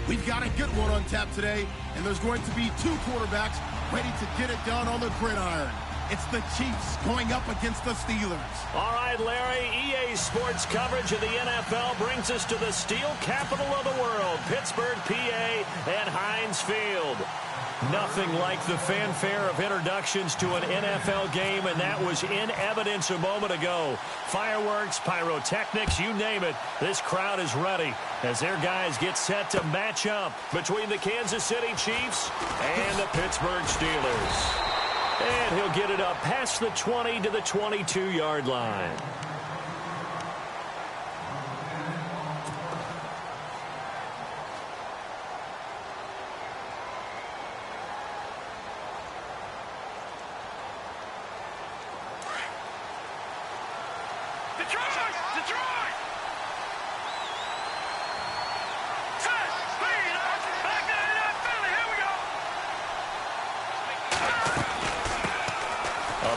We've got a good one on tap today, and there's going to be two quarterbacks ready to get it done on the gridiron. It's the Chiefs going up against the Steelers. All right, Larry, EA Sports coverage of the NFL brings us to the steel capital of the world, Pittsburgh, PA, and Heinz Field. Nothing like the fanfare of introductions to an NFL game, and that was in evidence a moment ago. Fireworks, pyrotechnics, you name it. This crowd is ready as their guys get set to match up between the Kansas City Chiefs and the Pittsburgh Steelers. And he'll get it up past the 20 to the 22-yard line.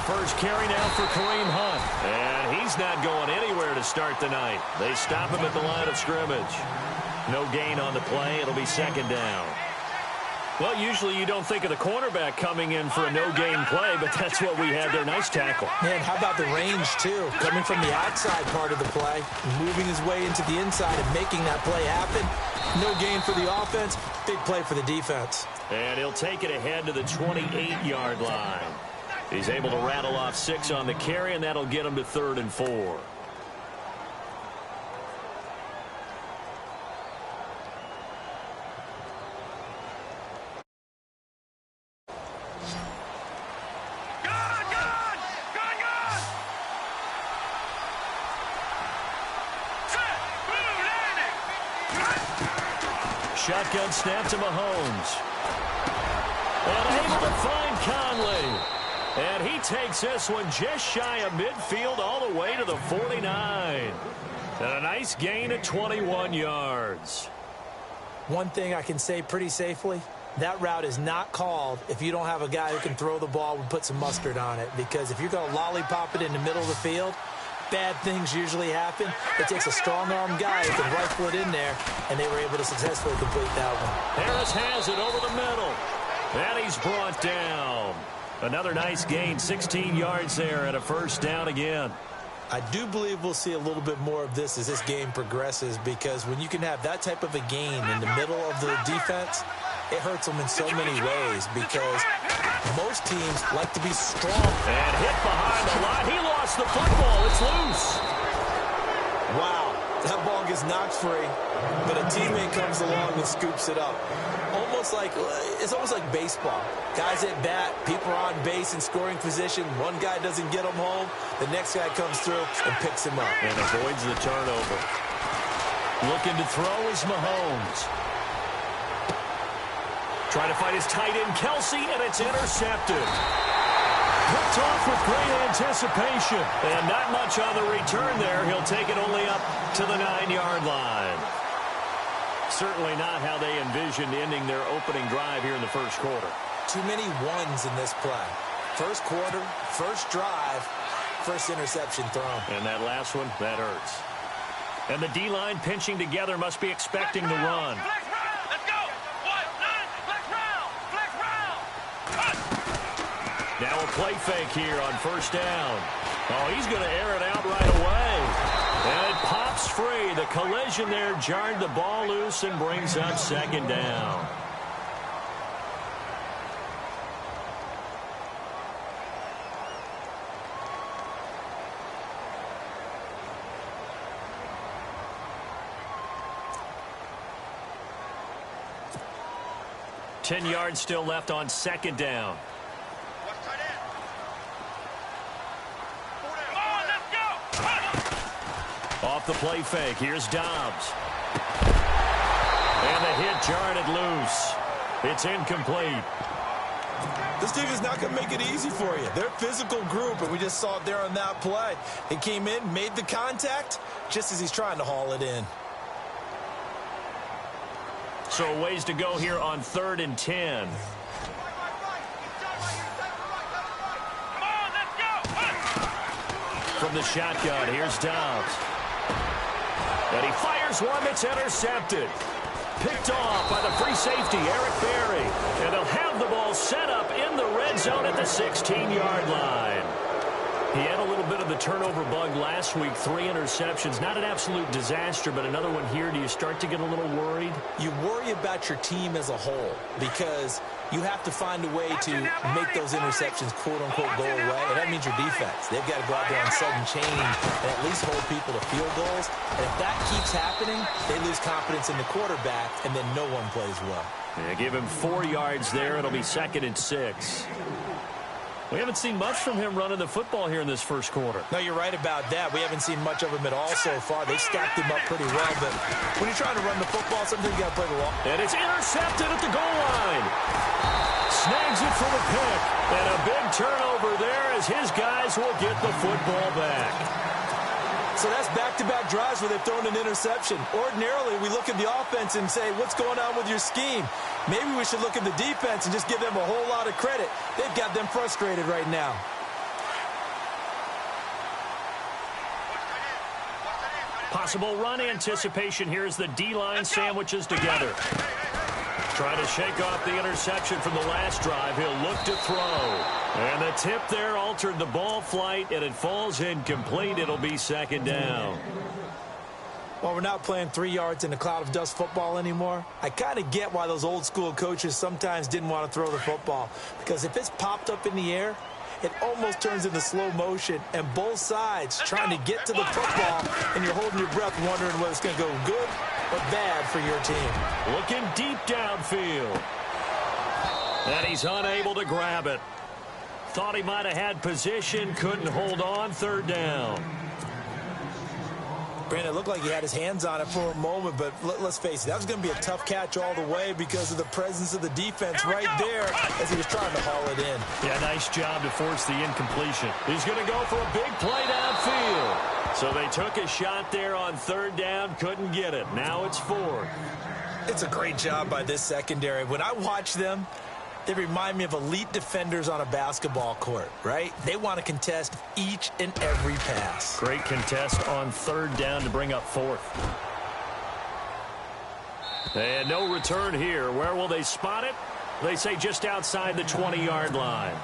First carry now for Kareem Hunt. And he's not going anywhere to start the night. They stop him at the line of scrimmage. No gain on the play. It'll be second down. Well, usually you don't think of the cornerback coming in for a no-gain play, but that's what we had there. Nice tackle. Man, how about the range, too? Coming from the outside part of the play, moving his way into the inside and making that play happen. No gain for the offense. Big play for the defense. And he'll take it ahead to the 28-yard line. He's able to rattle off 6 on the carry, and that'll get him to 3rd and 4. Shotgun snap to Mahomes. And able to find Conley. And he takes this one just shy of midfield all the way to the 49. And a nice gain at 21 yards. One thing I can say pretty safely, that route is not called if you don't have a guy who can throw the ball and put some mustard on it. Because if you're going to lollipop it in the middle of the field, bad things usually happen. It takes a strong-arm guy who can rifle it in there, and they were able to successfully complete that one. Harris has it over the middle. And he's brought down. Another nice gain, 16 yards there and a first down again. I do believe we'll see a little bit more of this as this game progresses, because when you can have that type of a gain in the middle of the defense, it hurts them in so many ways, because most teams like to be strong. And hit behind the line. He lost the football. It's loose. Wow, that ball gets knocked free, but a teammate comes along and scoops it up. It's almost like baseball. Guys at bat, people are on base in scoring position. One guy doesn't get him home. The next guy comes through and picks him up. And avoids the turnover. Looking to throw is Mahomes. Trying to find his tight end, Kelsey, and it's intercepted. Picked off with great anticipation. And not much on the return there. He'll take it only up to the 9-yard line. Certainly not how they envisioned ending their opening drive here in the first quarter. Too many ones in this play. First quarter, first drive, first interception thrown. And that last one, that hurts. And the D-line pinching together must be expecting the run. Let's go. 1-9, flex round, flex round. Now a play fake here on first down. Oh, he's going to air it out right away. And it pops free. The collision there jarred the ball loose and brings up second down. Ten yards still left on second down. Off the play fake. Here's Dobbs. And the hit jarred it loose. It's incomplete. This team is not going to make it easy for you. They're a physical group, and we just saw it there on that play. He came in, made the contact, just as he's trying to haul it in. So a ways to go here on 3rd and 10. From the shotgun, here's Dobbs. And he fires one that's intercepted. Picked off by the free safety, Eric Berry. And they'll have the ball set up in the red zone at the 16-yard line. He had a little bit of the turnover bug last week, 3 interceptions. Not an absolute disaster, but another one here. Do you start to get a little worried? You worry about your team as a whole because you have to find a way to make those interceptions, quote-unquote, go away. And that means your defense. They've got to go out there and sudden change and at least hold people to field goals. And if that keeps happening, they lose confidence in the quarterback, and then no one plays well. Yeah, give him 4 yards there. It'll be 2nd and 6. We haven't seen much from him running the football here in this first quarter. No, you're right about that. We haven't seen much of him at all so far. They stacked him up pretty well, but when you're trying to run the football, sometimes you got to play the ball. And it's intercepted at the goal line. Snags it for the pick. And a big turnover there as his guys will get the football back. So that's back-to-back drives where they've thrown an interception. Ordinarily, we look at the offense and say, what's going on with your scheme? Maybe we should look at the defense and just give them a whole lot of credit. They've got them frustrated right now. Possible run anticipation here as the D-line sandwiches together. Trying to shake off the interception from the last drive. He'll look to throw. And the tip there altered the ball flight, and it falls incomplete. It'll be 2nd down. Well, we're not playing 3 yards in a cloud of dust football anymore. I kind of get why those old-school coaches sometimes didn't want to throw the football. Because if it's popped up in the air, it almost turns into slow motion, and both sides trying to get to the football, and you're holding your breath wondering whether it's going to go good or bad for your team. Looking deep downfield. And he's unable to grab it. Thought he might have had position, couldn't hold on, 3rd down. Brandon, it looked like he had his hands on it for a moment, but let's face it, that was going to be a tough catch all the way because of the presence of the defense right there as he was trying to haul it in. Yeah, nice job to force the incompletion. He's going to go for a big play downfield. So they took a shot there on 3rd down, couldn't get it. Now it's 4th. It's a great job by this secondary. When I watch them, they remind me of elite defenders on a basketball court, right? They want to contest each and every pass. Great contest on 3rd down to bring up 4th. And no return here. Where will they spot it? They say just outside the 20-yard line.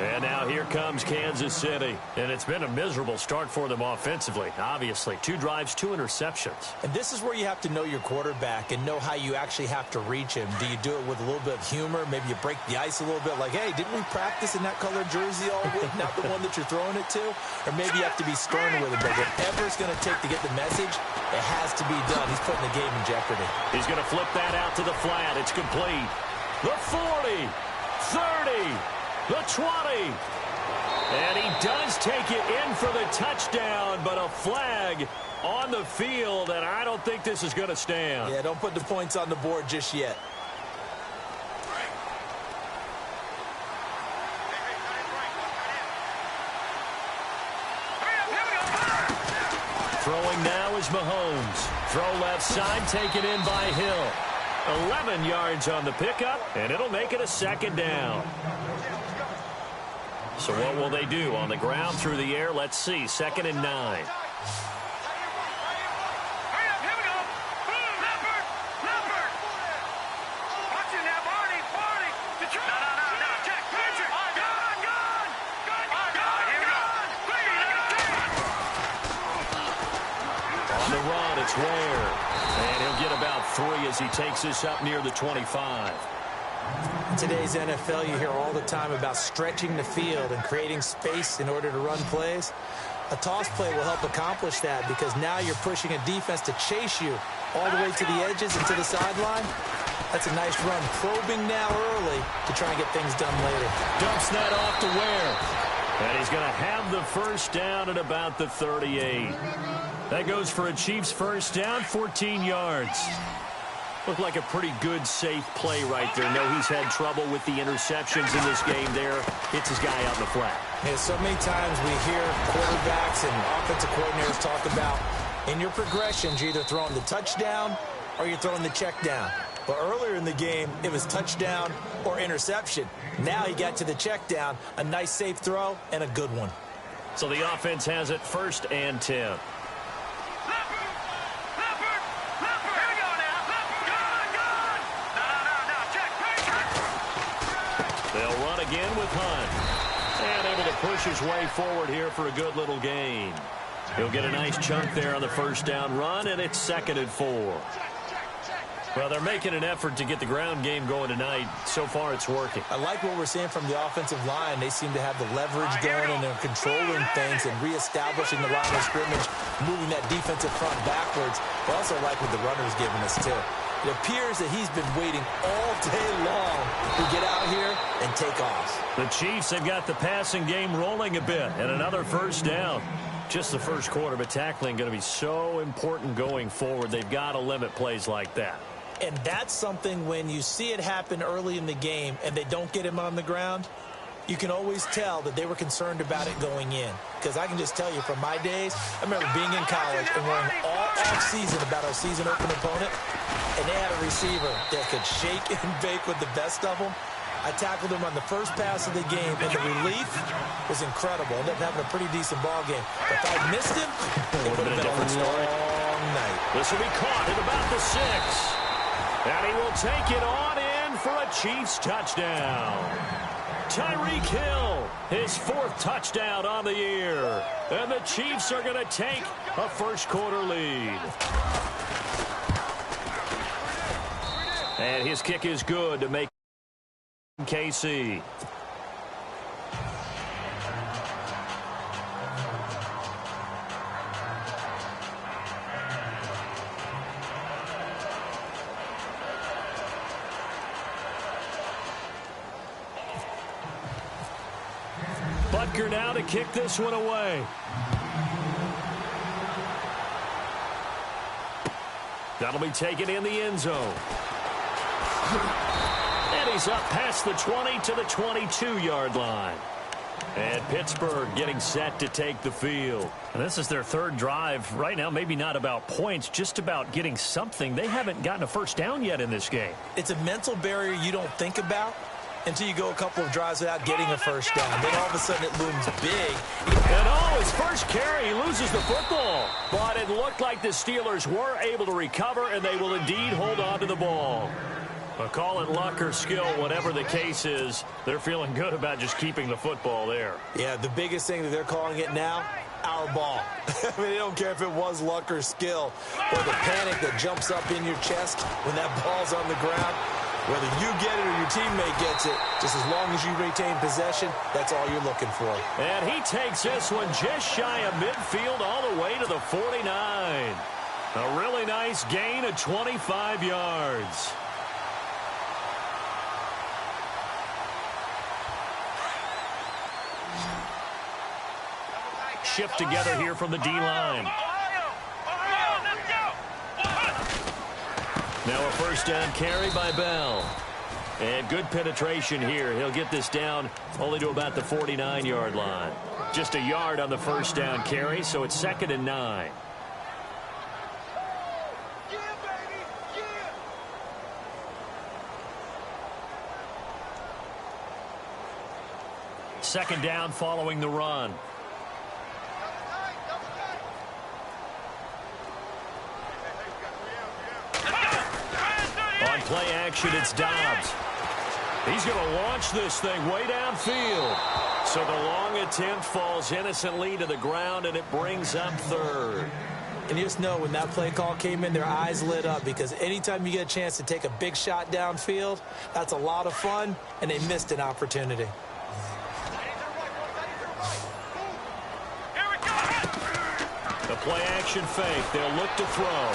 And now here comes Kansas City. And it's been a miserable start for them offensively, obviously. 2 drives, 2 interceptions. And this is where you have to know your quarterback and know how you actually have to reach him. Do you do it with a little bit of humor? Maybe you break the ice a little bit like, hey, didn't we practice in that colored jersey all week? Not the one that you're throwing it to? Or maybe you have to be stern with it. But whatever it's going to take to get the message, it has to be done. He's putting the game in jeopardy. He's going to flip that out to the flat. It's complete. The 40, 30. The 20. And he does take it in for the touchdown, but a flag on the field, and I don't think this is going to stand. Yeah, don't put the points on the board just yet. Throwing now is Mahomes. Throw left side, taken in by Hill. 11 yards on the pickup, and it'll make it a 2nd down. So what will they do? On the ground, through the air? Let's see. 2nd and 9. Hurry up, here we go. Boom, Leopard. Watch it now, Barney. No. Jack, Richard. Gone. Here we go. On the run, it's Ware. And he'll get about 3 as he takes this up near the 25. In today's NFL, you hear all the time about stretching the field and creating space in order to run plays. A toss play will help accomplish that because now you're pushing a defense to chase you all the way to the edges and to the sideline. That's a nice run. Probing now early to try and get things done later. Dumps that off to Ware. And he's going to have the 1st down at about the 38. That goes for a Chiefs 1st down, 14 yards. Looked like a pretty good, safe play right there. No, he's had trouble with the interceptions in this game there. Hits his guy out in the flat. Yeah, so many times we hear quarterbacks and offensive coordinators talk about in your progressions, you're either throwing the touchdown or you're throwing the check down. But earlier in the game, it was touchdown or interception. Now he got to the check down, a nice safe throw, and a good one. So the offense has it 1st and 10. Leopard. Here we go now. Leopard. Gone. again with Hunt. And able to push his way forward here for a good little gain. He'll get a nice chunk there on the first down run, and it's 2nd and 4. Well, they're making an effort to get the ground game going tonight. So far, it's working. I like what we're seeing from the offensive line. They seem to have the leverage going, and they're controlling things and reestablishing the line of scrimmage, moving that defensive front backwards. I also like what the runner's giving us, too. It appears that he's been waiting all day long to get out here and take off. The Chiefs have got the passing game rolling a bit, and another first down. Just the first quarter, but tackling going to be so important going forward. They've got to limit plays like that. And that's something when you see it happen early in the game and they don't get him on the ground, you can always tell that they were concerned about it going in. Because I can just tell you from my days, I remember being in college and worrying all off-season about our season-open opponent, and they had a receiver that could shake and bake with the best of them. I tackled him on the first pass of the game, and the relief was incredible. Ended up having a pretty decent ball game. But if I missed him, it would have been a long night. This will be caught at about the 6. And he will take it on in for a Chiefs touchdown. Tyreek Hill, his 4th touchdown on the year. And the Chiefs are going to take a first quarter lead. And his kick is good to make KC. Butker now to kick this one away. That'll be taken in the end zone. And he's up past the 20 to the 22-yard line. And Pittsburgh getting set to take the field. And this is their 3rd drive. Right now, maybe not about points, just about getting something. They haven't gotten a first down yet in this game. It's a mental barrier you don't think about until you go a couple of drives without getting a first down. Then all of a sudden it looms big. And his first carry, he loses the football. But it looked like the Steelers were able to recover, and they will indeed hold on to the ball. But call it luck or skill, whatever the case is, they're feeling good about just keeping the football there. Yeah, the biggest thing that they're calling it now, our ball. I mean, they don't care if it was luck or skill, or the panic that jumps up in your chest when that ball's on the ground. Whether you get it or your teammate gets it, just as long as you retain possession, that's all you're looking for. And he takes this one just shy of midfield all the way to the 49. A really nice gain of 25 yards. Shift together here from the D-line. Now a first down carry by Bell. And good penetration here. He'll get this down only to about the 49-yard line. Just a yard on the first down carry, so it's 2nd and 9. Second down following the run. On play action, it's Dobbs. He's going to launch this thing way downfield. So the long attempt falls innocently to the ground, and it brings up 3rd. And you just know when that play call came in, their eyes lit up, because anytime you get a chance to take a big shot downfield, that's a lot of fun, and they missed an opportunity. The play action fake. They'll look to throw.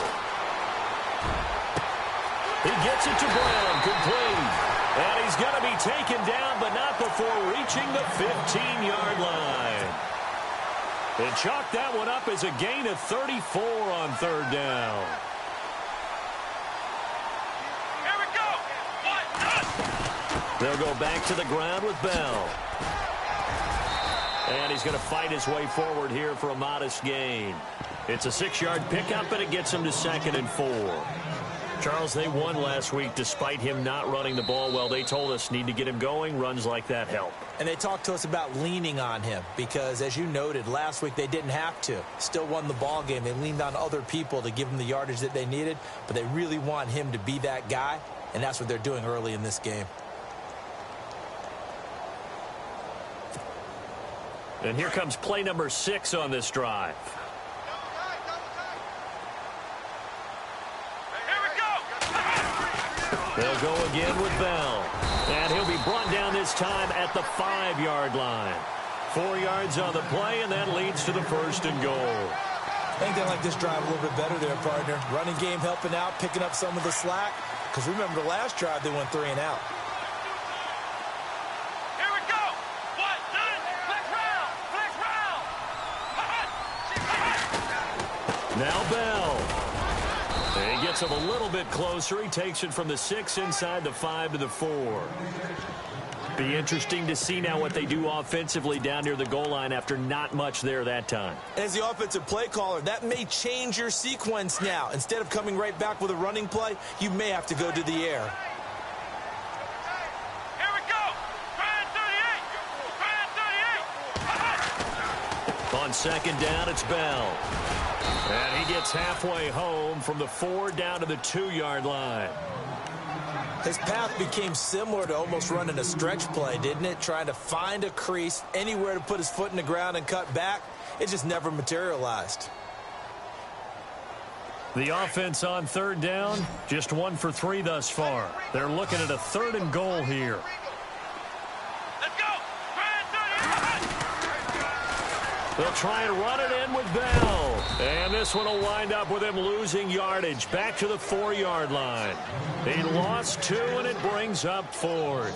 He gets it to Brown, complete. And he's going to be taken down, but not before reaching the 15-yard line. And chalk that one up as a gain of 34 on 3rd down. Here we go. They'll go back to the ground with Bell. And he's going to fight his way forward here for a modest gain. It's a 6-yard pickup, and it gets him to 2nd and 4. Charles, they won last week despite him not running the ball well. They told us need to get him going. Runs like that help. And they talked to us about leaning on him because, as you noted, last week they didn't have to. Still won the ball game. They leaned on other people to give them the yardage that they needed, but they really want him to be that guy, and that's what they're doing early in this game. And here comes play number 6 on this drive. Here we go. They'll go again with Bell. And he'll be brought down this time at the 5-yard line. 4 yards on the play, and that leads to the 1st and goal. I think they like this drive a little bit better there, partner. Running game helping out, picking up some of the slack. Because remember, the last drive, they went 3 and out. Here we go. 1, 2, flex round. Flex round. Now Bell. He gets him a little bit closer. He takes it from the 6 inside the 5 to the 4. Be interesting to see now what they do offensively down near the goal line after not much there that time. As the offensive play caller, that may change your sequence now. Instead of coming right back with a running play, you may have to go to the air. Here we go. Brand 38. Brand 38. On 2nd down, it's Bell. And he gets halfway home from the 4 down to the 2-yard line. His path became similar to almost running a stretch play, didn't it? Trying to find a crease, anywhere to put his foot in the ground and cut back. It just never materialized. The offense on 3rd down, just 1 for 3 thus far. They're looking at a 3rd and goal here. Let's go. Brand 38. They'll try and run it in with Bell. And this one will wind up with him losing yardage back to the 4-yard line. He lost 2, and it brings up 4th.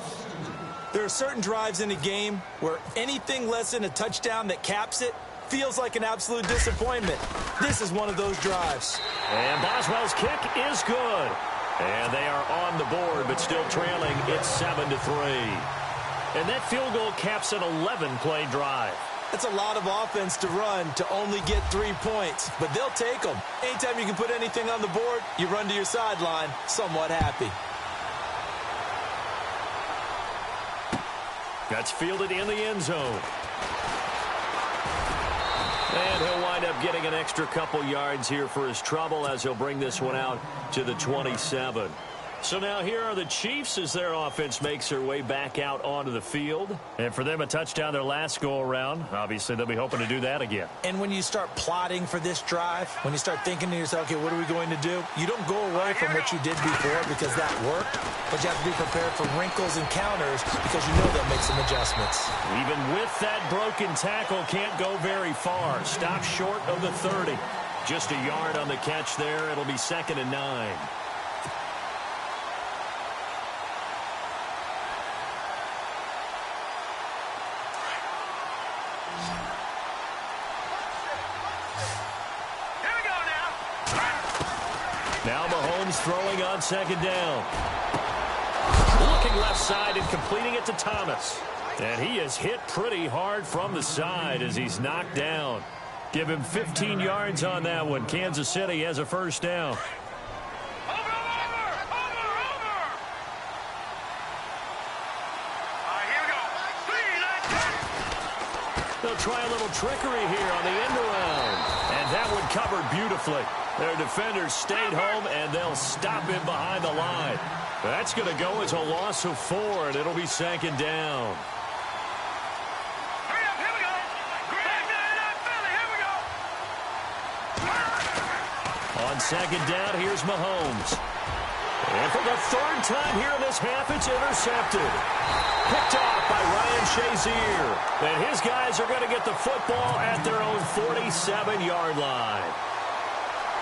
There are certain drives in a game where anything less than a touchdown that caps it feels like an absolute disappointment. This is one of those drives. And Boswell's kick is good. And they are on the board, but still trailing. It's 7-3. And that field goal caps an 11-play drive. That's a lot of offense to run to only get 3 points, but they'll take them. Anytime you can put anything on the board, you run to your sideline somewhat happy. That's fielded in the end zone. And he'll wind up getting an extra couple yards here for his trouble as he'll bring this one out to the 27. So now here are the Chiefs as their offense makes their way back out onto the field. And for them, a touchdown their last go-around. Obviously, they'll be hoping to do that again. And when you start plotting for this drive, when you start thinking to yourself, okay, what are we going to do? You don't go away from what you did before because that worked, but you have to be prepared for wrinkles and counters because you know they'll make some adjustments. Even with that broken tackle, can't go very far. Stop short of the 30. Just a yard on the catch there. It'll be 2nd and 9. Now Mahomes throwing on 2nd down. Looking left side and completing it to Thomas. And he is hit pretty hard from the side as he's knocked down. Give him 15 yards on that one. Kansas City has a 1st down. They'll try a little trickery here on the end around. And that one covered beautifully. Their defenders stayed home, and they'll stop him behind the line. That's going to go as a loss of 4, and it'll be 2nd down. Hurry up, here we go. Here we go. On 2nd down, here's Mahomes. And for the 3rd time here in this half, it's intercepted. Picked off by Ryan Shazier. And his guys are going to get the football at their own 47-yard line.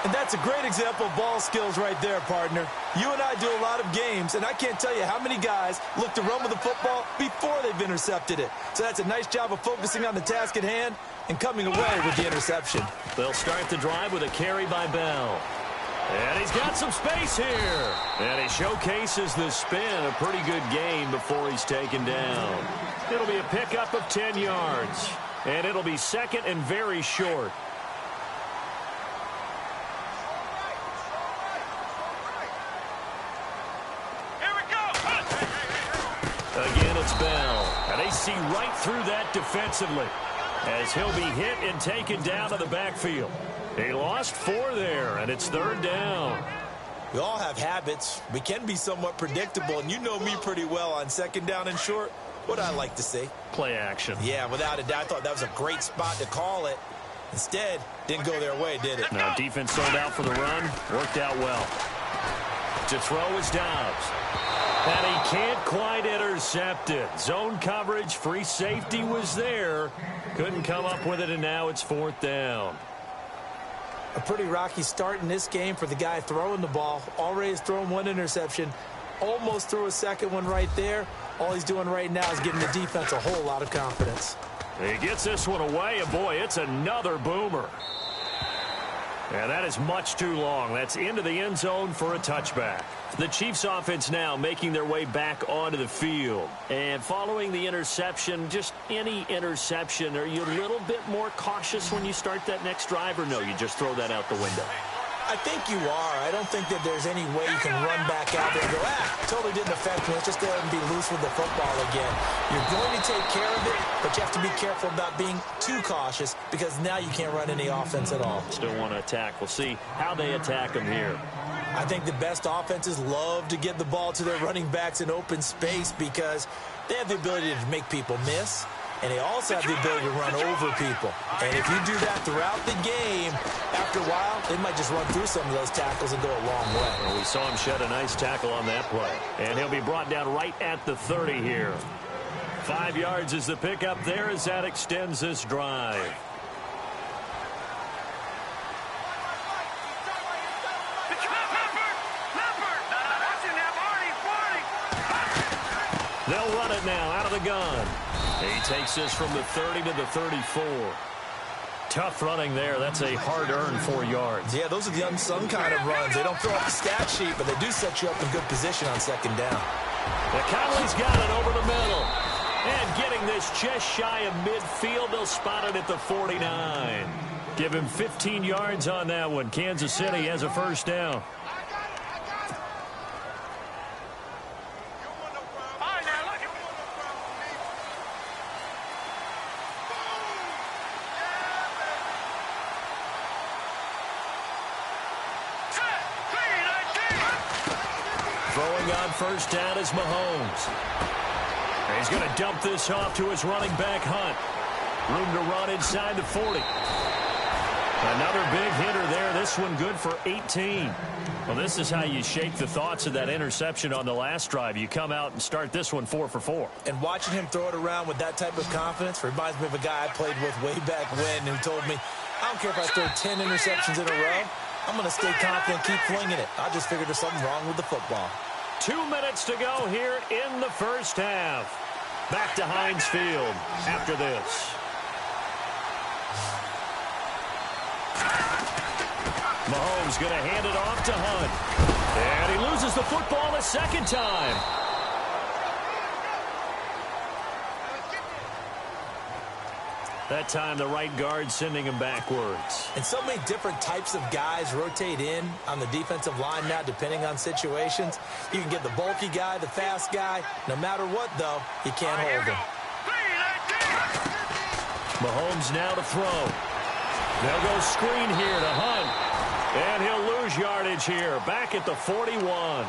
And that's a great example of ball skills right there, partner. You and I do a lot of games, and I can't tell you how many guys look to run with the football before they've intercepted it. So that's a nice job of focusing on the task at hand and coming away with the interception. They'll start the drive with a carry by Bell. And he's got some space here. And he showcases the spin. A pretty good gain before he's taken down. It'll be a pickup of 10 yards. And it'll be 2nd and very short. Again, it's Bell. And they see right through that defensively as he'll be hit and taken down to the backfield. He lost 4 there, and it's 3rd down. We all have habits. We can be somewhat predictable, and you know me pretty well on 2nd down and short. What I like to see. Play action. Yeah, without a doubt. I thought that was a great spot to call it. Instead, didn't go their way, did it? No, defense sold out for the run. Worked out well. To throw is Dobbs. And he can't quite intercept it. Zone coverage, free safety was there. Couldn't come up with it, and now it's 4th down. A pretty rocky start in this game for the guy throwing the ball. Already has thrown 1 interception. Almost threw a second one right there. All he's doing right now is giving the defense a whole lot of confidence. He gets this one away, and boy, it's another boomer. And that is much too long. That's into the end zone for a touchback. The Chiefs offense now making their way back onto the field. And following the interception, just any interception, are you a little bit more cautious when you start that next drive, or no, you just throw that out the window? I think you are. I don't think that there's any way you can run back out there and go, totally didn't affect me. Let's just go ahead and be loose with the football again. You're going to take care of it, but you have to be careful about being too cautious because now you can't run any offense at all. Still want to attack. We'll see how they attack them here. I think the best offenses love to get the ball to their running backs in open space because they have the ability to make people miss. And they also have the ability to run over people. And if you do that throughout the game, after a while, they might just run through some of those tackles and go a long way. Well, we saw him shed a nice tackle on that play. And he'll be brought down right at the 30 here. 5 yards is the pickup there as that extends this drive. They'll run it now out of the gun. He takes this from the 30 to the 34. Tough running there. That's a hard-earned 4 yards. Yeah, those are the unsung kind of runs. They don't fill up the stat sheet, but they do set you up in good position on 2nd down. Conley's got it over the middle. And getting this just shy of midfield, they'll spot it at the 49. Give him 15 yards on that one. Kansas City has a 1st down. Throwing on 1st down is Mahomes. He's going to dump this off to his running back, Hunt. Room to run inside the 40. Another big hitter there. This one good for 18. Well, this is how you shake the thoughts of that interception on the last drive. You come out and start this one 4 for 4. And watching him throw it around with that type of confidence reminds me of a guy I played with way back when who told me, I don't care if I throw 10 interceptions in a row. I'm going to stay confident, keep flinging it. I just figured there's something wrong with the football. 2 minutes to go here in the 1st half. Back to Heinz Field after this. Mahomes going to hand it off to Hunt. And he loses the football a 2nd time. That time the right guard sending him backwards. And so many different types of guys rotate in on the defensive line now depending on situations. You can get the bulky guy, the fast guy. No matter what, though, you can't hold him. Mahomes now to throw. They'll go screen here to Hunt. And he'll lose yardage here. Back at the 41.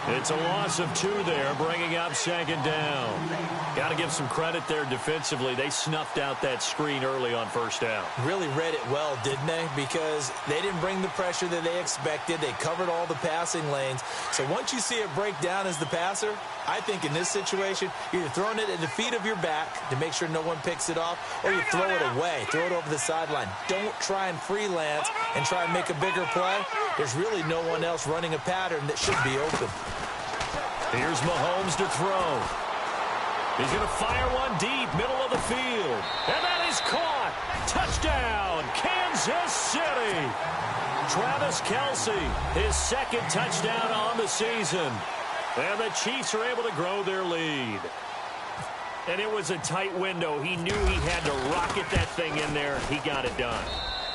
It's a loss of 2 there, bringing up 2nd down. Got to give some credit there defensively. They snuffed out that screen early on 1st down. Really read it well, didn't they? Because they didn't bring the pressure that they expected. They covered all the passing lanes. So once you see it break down as the passer, I think in this situation, you're either throwing it at the feet of your back to make sure no one picks it off, or you throw it away, throw it over the sideline. Don't try and freelance and try and make a bigger play. There's really no one else running a pattern that should be open. Here's Mahomes to throw. He's going to fire one deep, middle of the field. And that is caught. Touchdown, Kansas City. Travis Kelce, his 2nd touchdown on the season. And the Chiefs are able to grow their lead. And it was a tight window. He knew he had to rocket that thing in there. He got it done.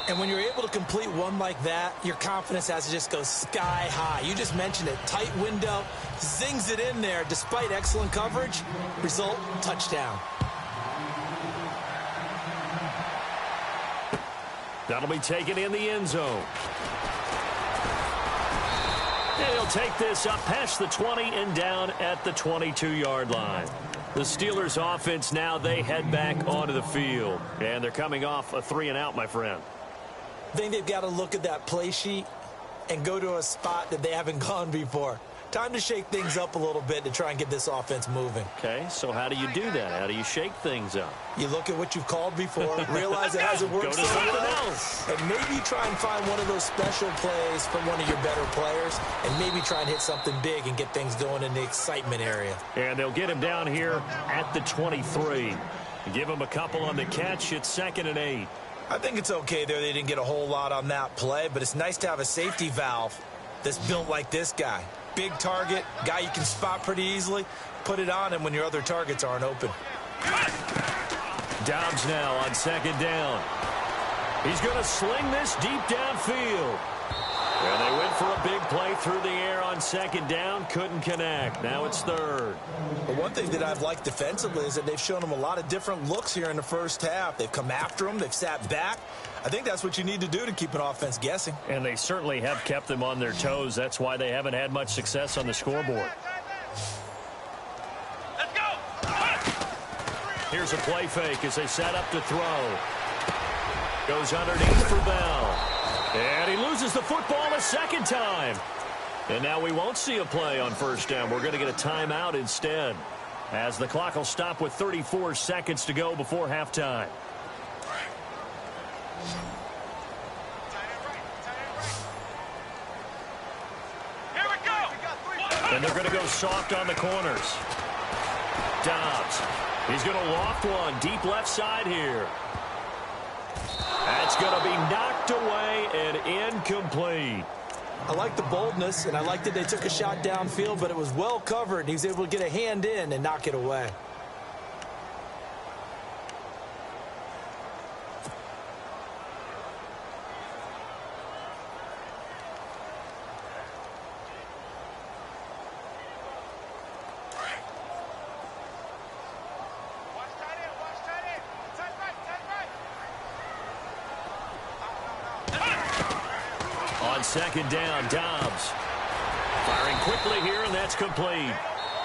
And when you're able to complete one like that, your confidence has to just go sky high. You just mentioned it. Tight window, zings it in there despite excellent coverage. Result, touchdown. That'll be taken in the end zone. And he'll take this up past the 20 and down at the 22-yard line. The Steelers offense now, they head back onto the field. And they're coming off a 3-and-out, my friend. I think they've got to look at that play sheet and go to a spot that they haven't gone before. Time to shake things up a little bit to try and get this offense moving. Okay, so how do you do that? How do you shake things up? You look at what you've called before, realize it hasn't worked so well, and maybe try and find one of those special plays from one of your better players, and maybe try and hit something big and get things going in the excitement area. And they'll get him down here at the 23. Give him a couple on the catch. It's 2nd and 8. I think it's okay there. They didn't get a whole lot on that play, but it's nice to have a safety valve that's built like this guy. Big target, guy you can spot pretty easily. Put it on him when your other targets aren't open. Dobbs now on 2nd down. He's going to sling this deep downfield. And they went for a big play through the air on 2nd down. Couldn't connect. Now it's 3rd. But one thing that I've liked defensively is that they've shown them a lot of different looks here in the first half. They've come after them. They've sat back. I think that's what you need to do to keep an offense guessing. And they certainly have kept them on their toes. That's why they haven't had much success on the scoreboard. Let's go. Here's a play fake as they set up to throw. Goes underneath for Bell. And he loses the football a second time. And now we won't see a play on 1st down. We're going to get a timeout instead, as the clock will stop with 34 seconds to go before halftime. Here we go. And they're going to go soft on the corners. Dobbs. He's going to loft one deep left side here. That's going to be knocked away and incomplete. I like the boldness, and I like that they took a shot downfield, but it was well covered, and he was able to get a hand in and knock it away. On 2nd down, Dobbs. Firing quickly here, and that's complete.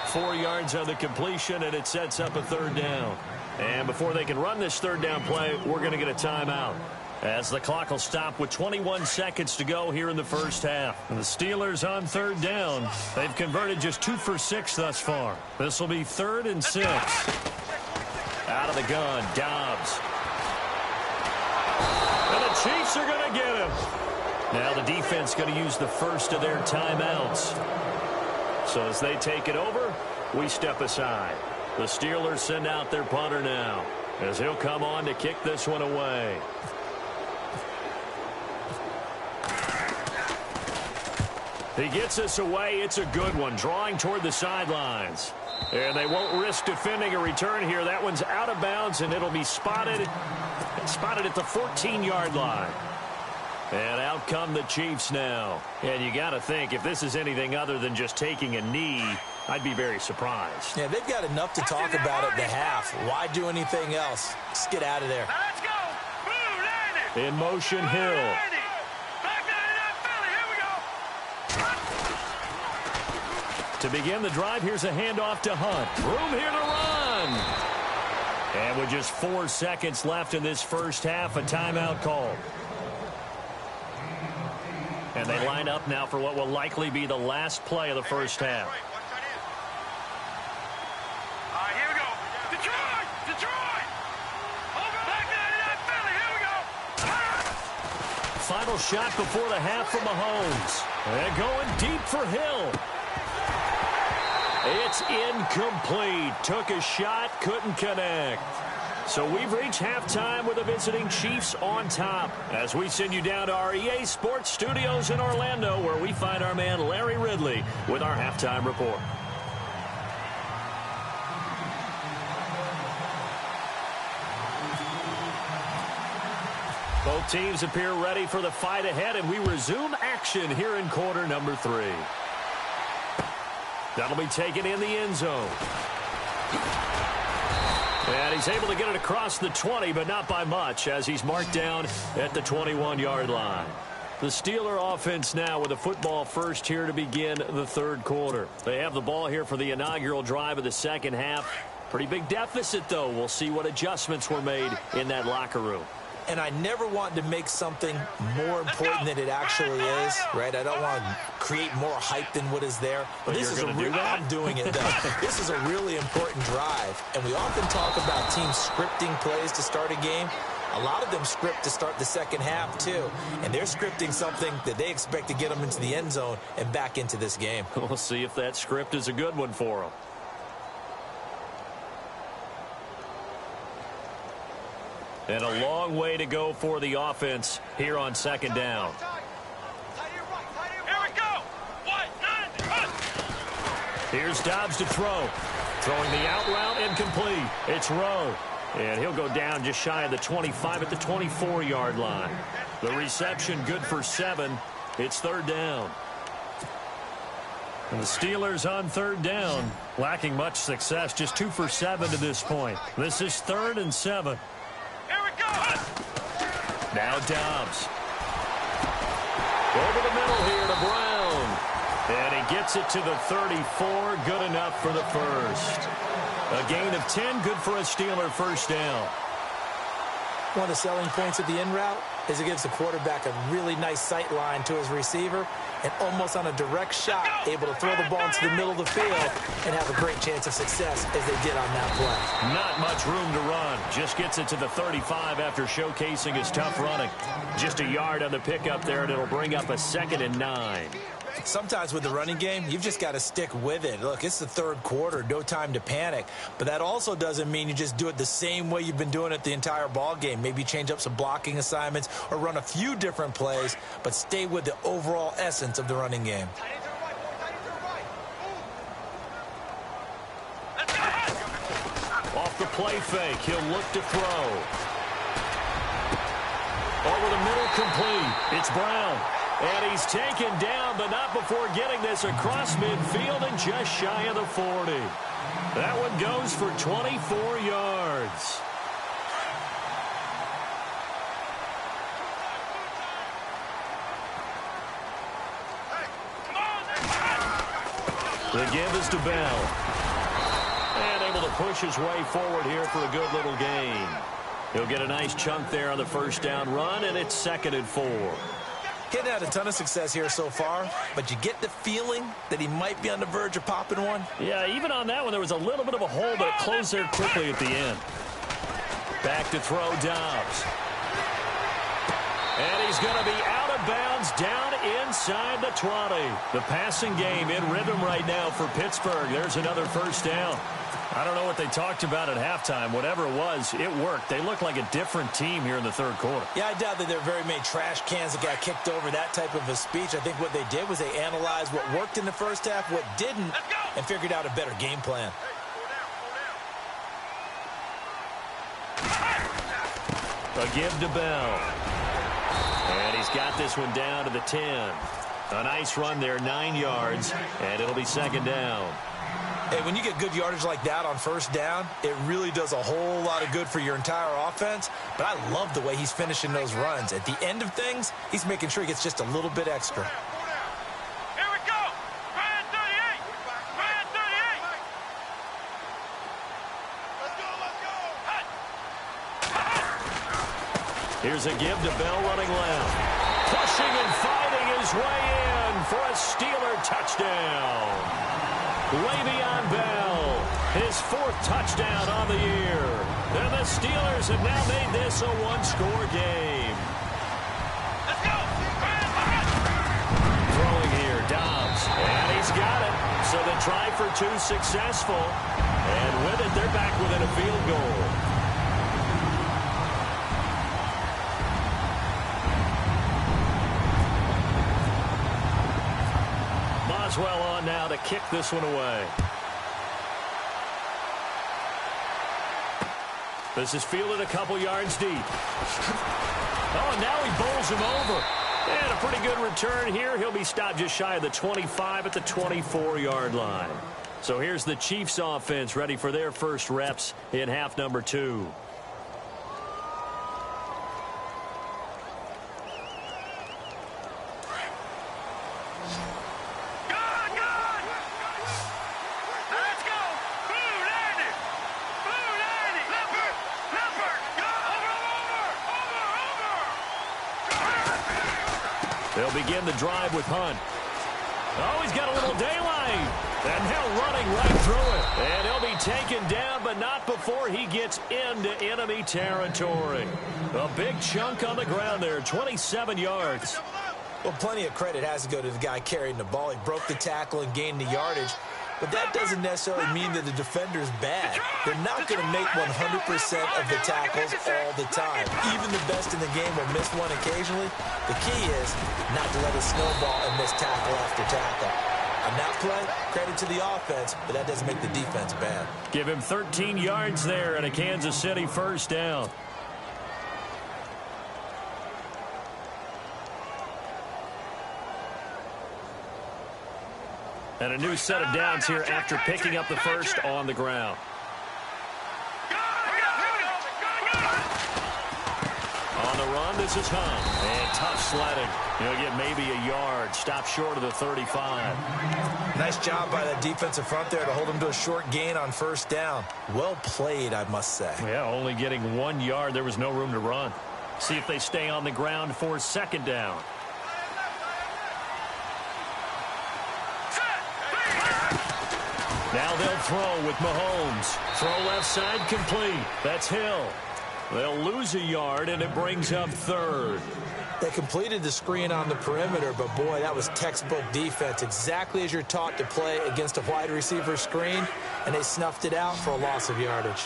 4 yards on the completion, and it sets up a 3rd down. And before they can run this 3rd down play, we're going to get a timeout, as the clock will stop with 21 seconds to go here in the first half. And the Steelers on 3rd down. They've converted just 2 for 6 thus far. This will be 3rd and 6. Out of the gun, Dobbs. And the Chiefs are going to get him. Now the defense going to use the first of their timeouts. So as they take it over, we step aside. The Steelers send out their punter now, as he'll come on to kick this one away. He gets us away. It's a good one, drawing toward the sidelines. And they won't risk defending a return here. That one's out of bounds, and it'll be spotted at the 14-yard line. And out come the Chiefs now. And you got to think, if this is anything other than just taking a knee, I'd be very surprised. Yeah, they've got enough to talk about at the half. Why do anything else? Just get out of there. Now let's go. Blue Landing. In motion, Hill. Back down in that Philly. Here we go. To begin the drive, here's a handoff to Hunt. Room here to run. And with just 4 seconds left in this first half, a timeout call. And they line up now for what will likely be the last play of the first half. All right, here we go. Detroit! Detroit! Over back down in that Philly. Here we go. Final shot before the half from Mahomes. And going deep for Hill. It's incomplete. Took a shot, couldn't connect. So we've reached halftime with the visiting Chiefs on top, as we send you down to our EA Sports Studios in Orlando, where we find our man Larry Ridley with our halftime report. Both teams appear ready for the fight ahead, and we resume action here in quarter number 3. That'll be taken in the end zone. And he's able to get it across the 20, but not by much, as he's marked down at the 21-yard line. The Steeler offense now with a football first here to begin the third quarter. They have the ball here for the inaugural drive of the second half. Pretty big deficit, though. We'll see what adjustments were made in that locker room. And I never want to make something more important than it actually is, right? I don't want to create more hype than what is there. But this is I'm doing it, though. This is a really important drive. And we often talk about teams scripting plays to start a game. A lot of them script to start the second half, too. And they're scripting something that they expect to get them into the end zone and back into this game. We'll see if that script is a good one for them. And a long way to go for the offense here on second down. Here we go. Here's Dobbs to throw. Throwing the out route incomplete. It's Rowe. And he'll go down just shy of the 25 at the 24-yard line. The reception good for 7. It's third down. And the Steelers on third down, lacking much success, just 2 for 7 to this point. This is 3rd and 7. Here we go. Now Dobbs. Over the middle here to Brown. And he gets it to the 34. Good enough for the first. A gain of 10, good for a Steeler first down. One of the selling points of the in route is it gives the quarterback a really nice sight line to his receiver and almost on a direct shot able to throw the ball into the middle of the field and have a great chance of success as they did on that play. Not much room to run. Just gets it to the 35 after showcasing his tough running. Just a yard on the pickup there, and it'll bring up a 2nd and 9. Sometimes with the running game, you've just got to stick with it. Look, it's the third quarter, no time to panic. But that also doesn't mean you just do it the same way you've been doing it the entire ball game. Maybe change up some blocking assignments or run a few different plays, but stay with the overall essence of the running game. Off the play fake, he'll look to throw. Over the middle, complete. It's Brown. And he's taken down, but not before getting this across midfield and just shy of the 40. That one goes for 24 yards. The give is to Bell. And able to push his way forward here for a good little gain. He'll get a nice chunk there on the first down run, and it's 2nd and 4. He's had a ton of success here so far, but you get the feeling that he might be on the verge of popping one. Yeah, even on that one, there was a little bit of a hole, but it closed there quickly at the end. Back to throw Dobbs. And he's going to be out of bounds down inside the 20. The passing game in rhythm right now for Pittsburgh. There's another first down. I don't know what they talked about at halftime. Whatever it was, it worked. They look like a different team here in the third quarter. Yeah, I doubt that there are very many trash cans that got kicked over, that type of a speech. I think what they did was they analyzed what worked in the first half, what didn't, and figured out a better game plan. A give to Bell. And he's got this one down to the 10. A nice run there, 9 yards, and it'll be 2nd down. Hey, when you get good yardage like that on first down, it really does a whole lot of good for your entire offense. But I love the way he's finishing those runs. At the end of things, he's making sure he gets just a little bit extra. Here we go. Ryan 38. Ryan 38. Here's a give to Bell running left. Pushing and fighting his way in for a Steeler touchdown. Le'Veon Bell, his 4th touchdown on the year. And the Steelers have now made this a one-score game. Let's go. Throwing here, Dobbs. And he's got it. So the try for 2 successful. And with it, they're back within a field goal. Boswell on now to kick this one away. This is fielded a couple yards deep. Oh, now he bowls him over. And a pretty good return here. He'll be stopped just shy of the 25 at the 24-yard line. So here's the Chiefs offense ready for their first reps in half number 2. They'll begin the drive with Hunt. Oh, he's got a little daylight. And now running right through it. And he'll be taken down, but not before he gets into enemy territory. A big chunk on the ground there, 27 yards. Well, plenty of credit has to go to the guy carrying the ball. He broke the tackle and gained the yardage. But that doesn't necessarily mean that the defender's bad. They're not going to make 100% of the tackles all the time. Even the best in the game will miss one occasionally. The key is not to let it snowball and miss tackle after tackle. On that play, credit to the offense, but that doesn't make the defense bad. Give him 13 yards there and a Kansas City first down. And a new set of downs here after picking up the first on the ground. On the run, this is Hunt. And tough sledding. He'll get maybe a yard. Stop short of the 35. Nice job by that defensive front there to hold him to a short gain on first down. Well played, I must say. Yeah, only getting 1 yard. There was no room to run. See if they stay on the ground for second down. Now they'll throw with Mahomes. Throw left side complete. That's Hill. They'll lose a yard, and it brings up third. They completed the screen on the perimeter, but boy, that was textbook defense. Exactly as you're taught to play against a wide receiver screen, and they snuffed it out for a loss of yardage.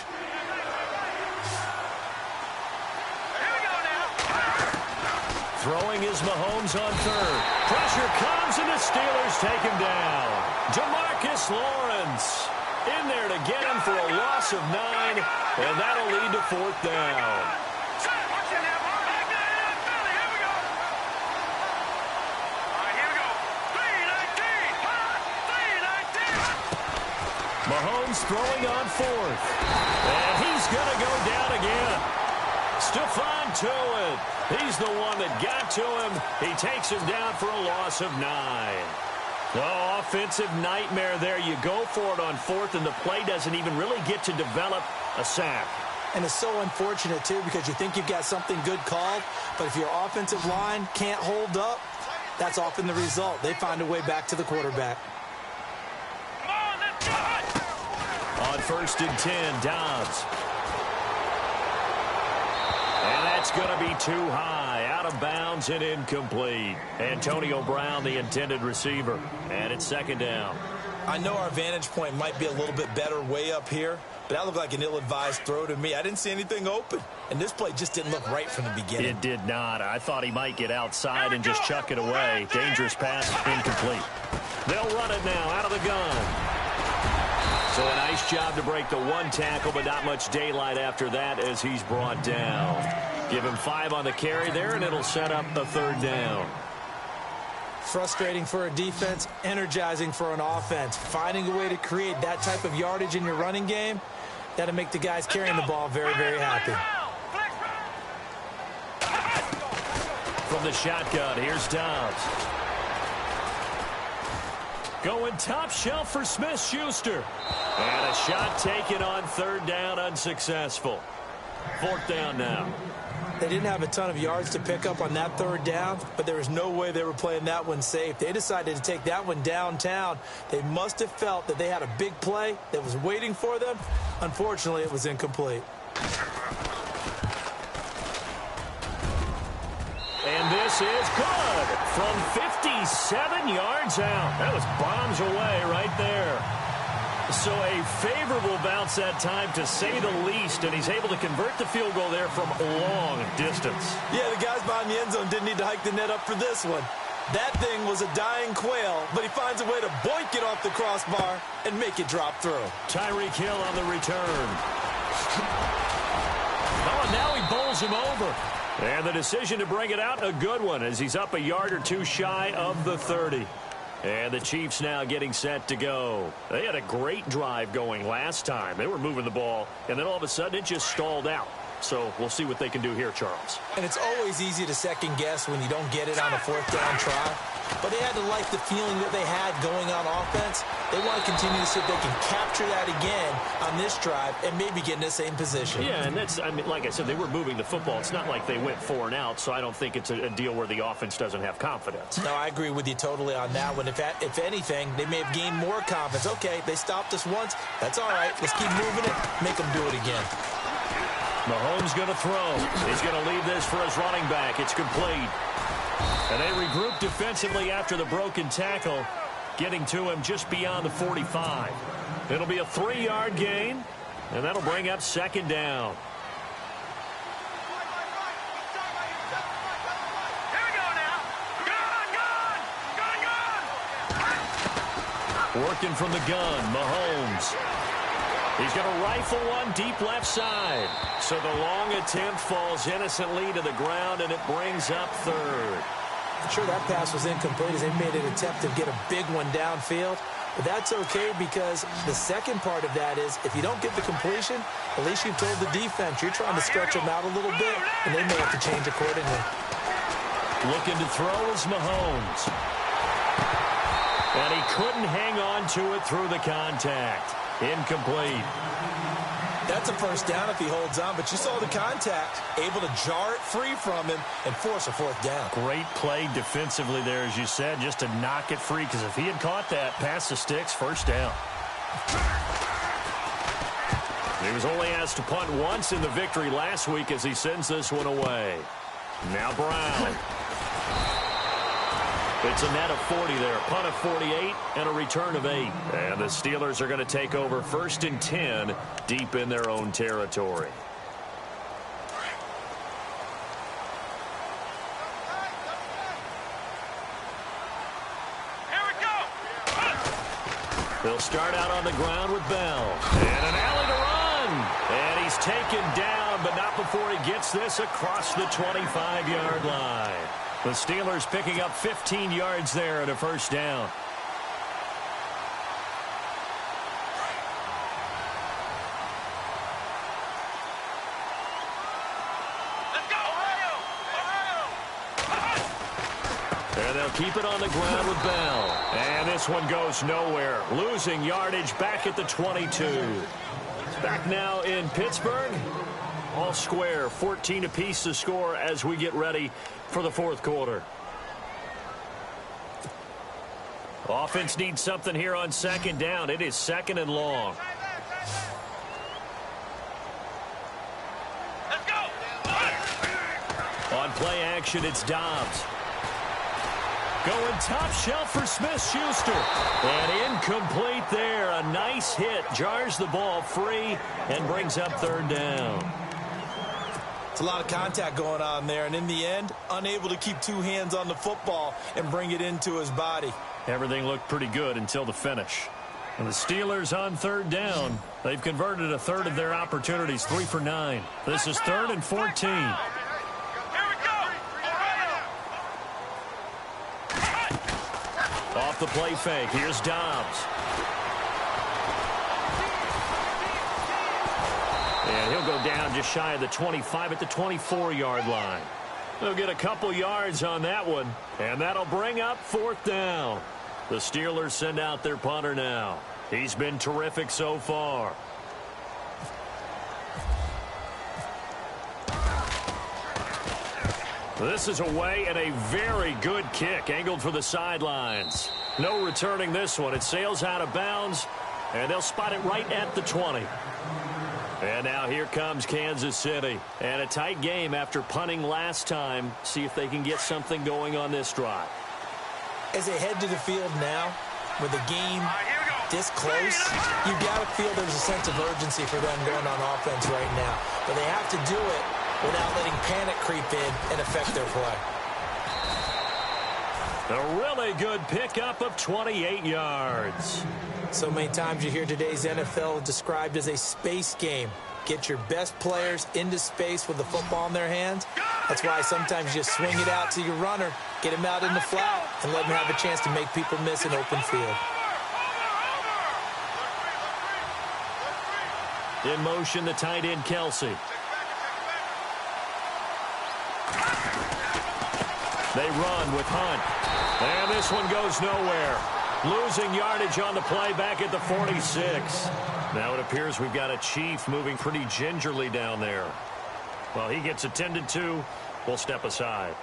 Throwing is Mahomes on third. Pressure comes, and the Steelers take him down. Jamarcus Lawrence in there to get him for a loss of 9, and that'll lead to fourth down. Mahomes throwing on fourth, and he's going to go down again. Stephon Tuitt, he's the one that got to him. He takes him down for a loss of 9. Oh, offensive nightmare there. You go for it on fourth, and the play doesn't even really get to develop a sack. And it's so unfortunate, too, because you think you've got something good called, but if your offensive line can't hold up, that's often the result. They find a way back to the quarterback. On first and 10, Dobbs. And that's going to be too high, out of bounds and incomplete. Antonio Brown, the intended receiver. And it's second down. I know our vantage point might be a little bit better way up here, but that looked like an ill-advised throw to me. I didn't see anything open, and this play just didn't look right from the beginning. It did not. I thought he might get outside and just chuck it away. Dangerous pass, incomplete. They'll run it now out of the gun. So a nice job to break the one tackle, but not much daylight after that as he's brought down. Give him 5 on the carry there, and it'll set up the third down. Frustrating for a defense, energizing for an offense. Finding a way to create that type of yardage in your running game, that'll make the guys carrying the ball very, very happy. From the shotgun, here's Dobbs. Going top shelf for Smith-Schuster. And a shot taken on third down, unsuccessful. Fourth down now. They didn't have a ton of yards to pick up on that third down, but there was no way they were playing that one safe. They decided to take that one downtown. They must have felt that they had a big play that was waiting for them. Unfortunately, it was incomplete. And this is good from 57 yards out. That was bombs away right there. So a favorable bounce that time, to say the least, and he's able to convert the field goal there from a long distance. Yeah, the guys behind the end zone didn't need to hike the net up for this one. That thing was a dying quail, but he finds a way to boink it off the crossbar and make it drop through. Tyreek Hill on the return. Oh, and now he bowls him over. And the decision to bring it out, a good one, as he's up a yard or two shy of the 30. And the Chiefs now getting set to go. They had a great drive going last time. They were moving the ball, and then all of a sudden it just stalled out. So we'll see what they can do here, Charles. And it's always easy to second guess when you don't get it on a fourth down try. But they had to like the feeling that they had going on offense. They want to continue to see if they can capture that again on this drive and maybe get in the same position. Yeah, and that's, I mean, like I said, they were moving the football. It's not like they went 4 and out, so I don't think it's a deal where the offense doesn't have confidence. No, I agree with you totally on that one. If anything, they may have gained more confidence. Okay, they stopped us once. That's all right. Let's keep moving it. Make them do it again. Mahomes going to throw. He's going to leave this for his running back. It's complete. And they regroup defensively after the broken tackle, getting to him just beyond the 45. It'll be a 3-yard gain, and that'll bring up second down. Here we go now. Gun. Working from the gun, Mahomes. He's going to rifle one deep left side. So the long attempt falls innocently to the ground, and it brings up third. Sure, that pass was incomplete as they made an attempt to get a big one downfield. But that's okay because the second part of that is if you don't get the completion, at least you've told the defense you're trying to stretch them out a little bit, and they may have to change accordingly. Looking to throw is Mahomes. And he couldn't hang on to it through the contact. Incomplete. That's a first down if he holds on, but you saw the contact, able to jar it free from him and force a fourth down. Great play defensively there, as you said, just to knock it free, because if he had caught that, past the sticks, first down. He was only asked to punt once in the victory last week as he sends this one away. Now Brown. It's a net of 40 there, punt of 48, and a return of 8. And the Steelers are going to take over 1st and 10 deep in their own territory. Here we go. They'll start out on the ground with Bell. And an alley to run. And he's taken down, but not before he gets this across the 25-yard line. The Steelers picking up 15 yards there at a first down. Let's go, Ohio. And they'll keep it on the ground with Bell. And this one goes nowhere. Losing yardage back at the 22. Back now in Pittsburgh. All square, 14 apiece to score as we get ready for the fourth quarter. Offense needs something here on second down. It is 2nd and long. Let's go. On play action, it's Dobbs. Going top shelf for Smith-Schuster. And incomplete there. A nice hit. Jars the ball free and brings up 3rd down. It's a lot of contact going on there, and in the end, unable to keep 2 hands on the football and bring it into his body. Everything looked pretty good until the finish. And the Steelers on 3rd down. They've converted a third of their opportunities, 3 for 9. This is 3rd and 14. Here we go. Off the play fake, here's Dobbs. And he'll go down just shy of the 25 at the 24-yard line. They'll get a couple yards on that one, and that'll bring up 4th down. The Steelers send out their punter now. He's been terrific so far. This is away and a very good kick angled for the sidelines. No returning this one. It sails out of bounds, and they'll spot it right at the 20. And now here comes Kansas City. And a tight game after punting last time. See if they can get something going on this drive. As they head to the field now, with the game this close, you got to feel there's a sense of urgency for them going on offense right now. But they have to do it without letting panic creep in and affect their play. A really good pickup of 28 yards. So many times you hear today's NFL described as a space game. Get your best players into space with the football in their hands. That's why sometimes you just swing it out to your runner, get him out in the flat, and let him have a chance to make people miss an open field. In motion, the tight end, Kelsey. They run with Hunt. And this one goes nowhere. Losing yardage on the play back at the 46. Now it appears we've got a Chief moving pretty gingerly down there. Well, he gets attended to. We'll step aside.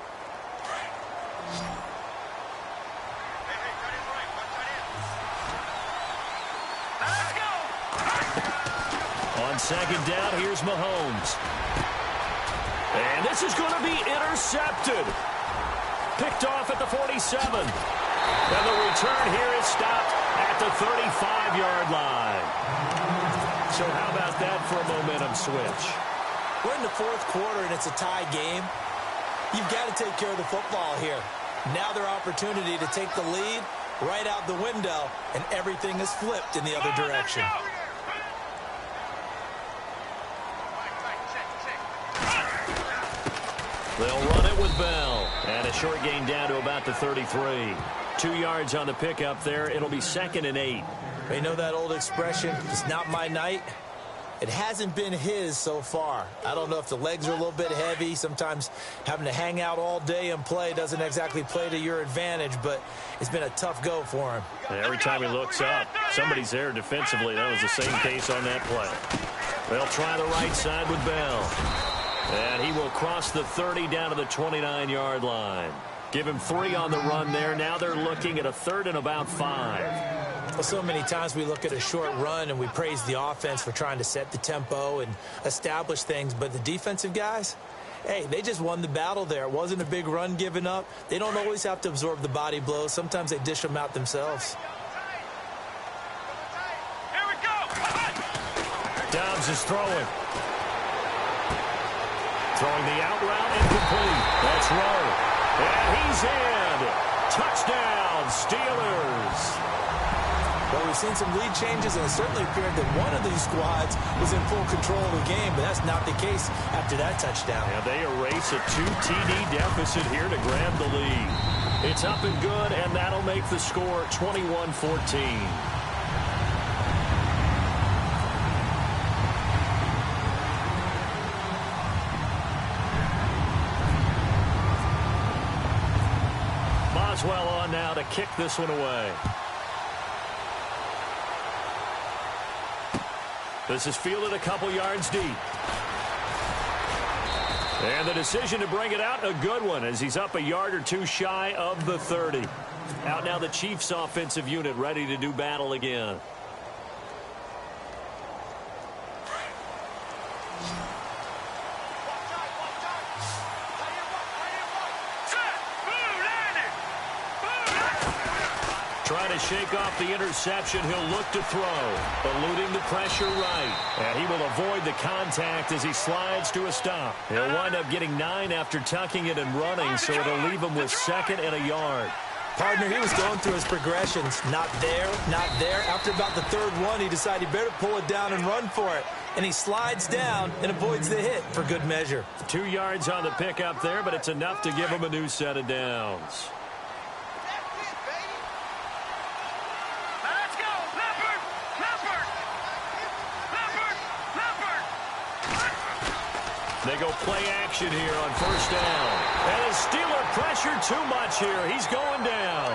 Let's go. On second down, here's Mahomes. And this is going to be intercepted. Picked off at the 47. And the return here is stopped at the 35-yard line. So how about that for a momentum switch? We're in the fourth quarter, and it's a tie game. You've got to take care of the football here. Now their opportunity to take the lead right out the window, and everything is flipped in the other direction. They'll run it with Bell. And a short gain down to about the 33. 2 yards on the pickup there. It'll be 2nd and 8. You know that old expression, it's not my night? It hasn't been his so far. I don't know if the legs are a little bit heavy. Sometimes having to hang out all day and play doesn't exactly play to your advantage, but it's been a tough go for him. And every time he looks up, somebody's there defensively. That was the same case on that play. They'll try the right side with Bell. And he will cross the 30 down to the 29-yard line. Give him 3 on the run there. Now they're looking at a 3rd and about 5. Well, so many times we look at a short run and we praise the offense for trying to set the tempo and establish things. But the defensive guys, hey, they just won the battle there. It wasn't a big run given up. They don't always have to absorb the body blows. Sometimes they dish them out themselves. Here we go. Dobbs is throwing. Throwing the out route incomplete. That's Rowe. And he's in. Touchdown, Steelers. Well, we've seen some lead changes, and it certainly appeared that one of these squads was in full control of the game, but that's not the case after that touchdown. Yeah, they erase a 2 TD deficit here to grab the lead. It's up and good, and that'll make the score 21-14. Boswell on now to kick this one away. This is fielded a couple yards deep. And the decision to bring it out, a good one, as he's up a yard or 2 shy of the 30. Out now the Chiefs offensive unit ready to do battle again. Trying to shake off the interception. He'll look to throw. Eluding the pressure right. And he will avoid the contact as he slides to a stop. He'll wind up getting 9 after tucking it and running, so it'll leave him with 2nd and a yard. Partner, he was going through his progressions. Not there, not there. After about the 3rd one, he decided he better pull it down and run for it. And he slides down and avoids the hit for good measure. 2 yards on the pickup there, but it's enough to give him a new set of downs. They go play action here on 1st down. And his Steeler pressure too much here. He's going down.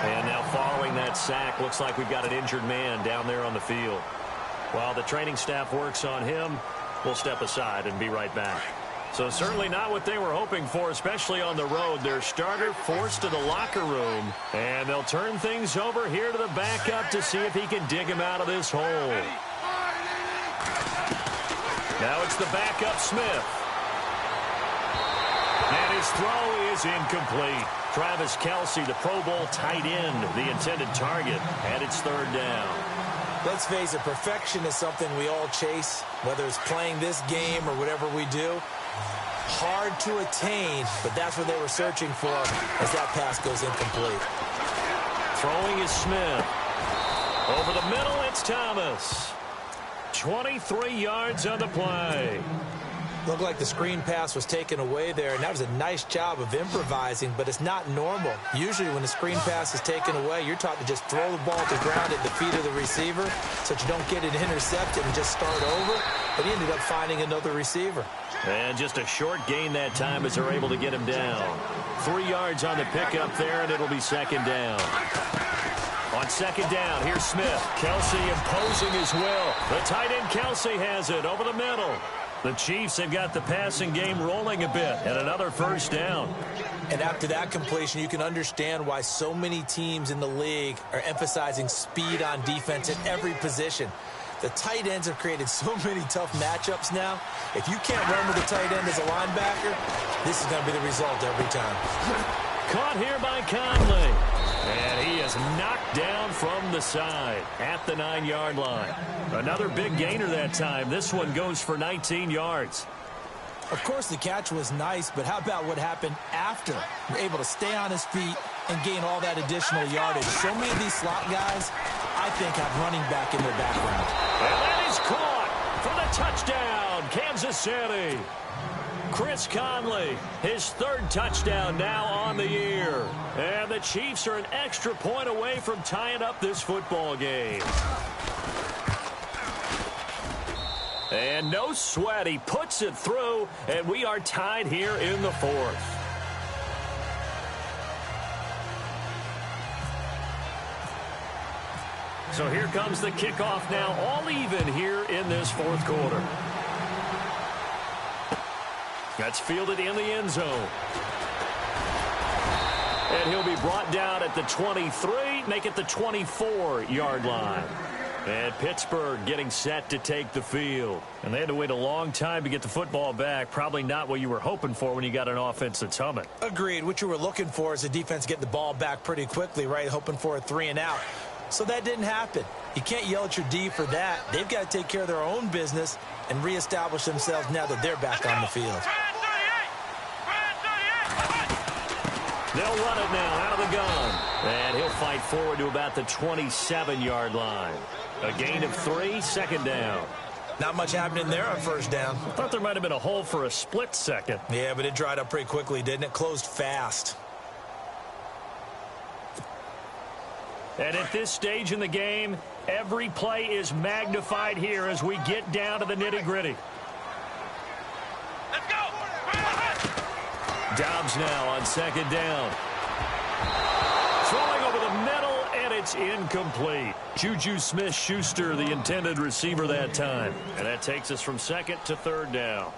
And now following that sack, looks like we've got an injured man down there on the field. While the training staff works on him, we'll step aside and be right back. So certainly not what they were hoping for, especially on the road. Their starter forced to the locker room. And they'll turn things over here to the backup to see if he can dig him out of this hole. Now it's the backup, Smith. And his throw is incomplete. Travis Kelce, the Pro Bowl tight end, the intended target, and it's 3rd down. Let's face it, perfection is something we all chase, whether it's playing this game or whatever we do. Hard to attain, but that's what they were searching for as that pass goes incomplete. Throwing is Smith. Over the middle, it's Thomas. 23 yards on the play. Looked like the screen pass was taken away there, and that was a nice job of improvising, but it's not normal. Usually when the screen pass is taken away, you're taught to just throw the ball to the ground at the feet of the receiver so that you don't get it intercepted and just start over. but he ended up finding another receiver. And just a short gain that time as they're able to get him down. 3 yards on the pickup there, and it'll be second down. On second down, here's Smith. Kelsey imposing his will. The tight end Kelsey has it over the middle. The Chiefs have got the passing game rolling a bit, and another first down. And after that completion, you can understand why so many teams in the league are emphasizing speed on defense at every position. The tight ends have created so many tough matchups now. If you can't run with the tight end as a linebacker, this is going to be the result every time. Caught here by Conley. And he is knocked down from the side at the 9-yard line. Another big gainer that time. This one goes for 19 yards. Of course, the catch was nice, but how about what happened after? We're able to stay on his feet and gain all that additional yardage. So many of these slot guys, I think, have running back in their background. And that is caught for the touchdown, Kansas City. Chris Conley, his 3rd touchdown now on the year. And the Chiefs are an extra point away from tying up this football game. And no sweat, he puts it through, and we are tied here in the 4th. So here comes the kickoff now, all even here in this 4th quarter. That's fielded in the end zone. And he'll be brought down at the 23, make it the 24-yard line. And Pittsburgh getting set to take the field. And they had to wait a long time to get the football back. Probably not what you were hoping for when you got an offense that's humming. Agreed. What you were looking for is the defense get the ball back pretty quickly, right? Hoping for a 3 and out. So that didn't happen. You can't yell at your D for that. They've got to take care of their own business and reestablish themselves now that they're back on the field. They'll run it now out of the gun. And he'll fight forward to about the 27-yard line. A gain of 3, second down. Not much happening there on first down. I thought there might have been a hole for a split second. Yeah, but it dried up pretty quickly, didn't it? Closed fast. And at this stage in the game, every play is magnified here as we get down to the nitty-gritty. Let's go! Dobbs now on second down. Throwing over the middle, and it's incomplete. Juju Smith-Schuster, the intended receiver that time. And that takes us from second to third down.